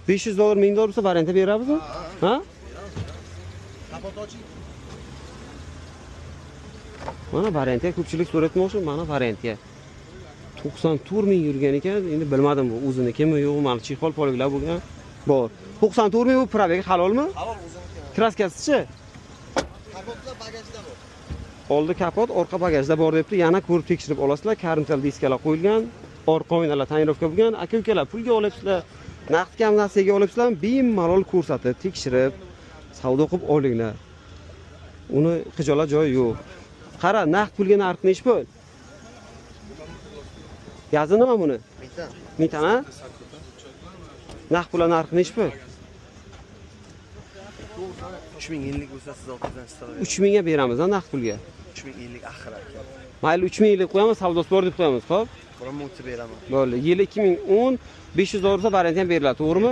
$500, $1000 bo'lsa variantga berabizmi? Ha? Kapot oching. Mana variantga ko'pchilik so'ratmoqchi, mana variantga. 94 ming yurgan ekan, endi bilmadim bu o'zinikimi yo'qmi, mana chexol poliglar bo'lgan. Bor. 94 ming bu probega halolmi? Halol o'ziniki. Kraskasi-chi? Kapotlar bagajda bor. Oldi kapot, orqa bagajda bor debdi. Yana ko'rib tekshirib olasizlar. Karimtal diskalar qo'yilgan, orqa oynalar tonirovka bo'lgan. Aka-ukalar pulga olyapsizlar, naqd kam narsaga olyapsizlar, bemalol ko'rsatib, tekshirib, savdo qilib olinglar. Uni xijolat joyi yo'q. Qara, naqd pulga narx nechi pul? Yazdi nima buni? Mingta. Mingtana? Naqd pul narxi nechi pul? 3050 bo'lsa siz ortidan chiqarasiz. 3000 ga beramiz, naqd pulga. 3050 axir aka. Mayli 3000 ga qo'yamiz, savdosi bor deb qo'yamiz, xo'p? Biron mingta beraman. Bo'ldi. Yili 2010 $500 variant ham beriladi, to'g'rimi?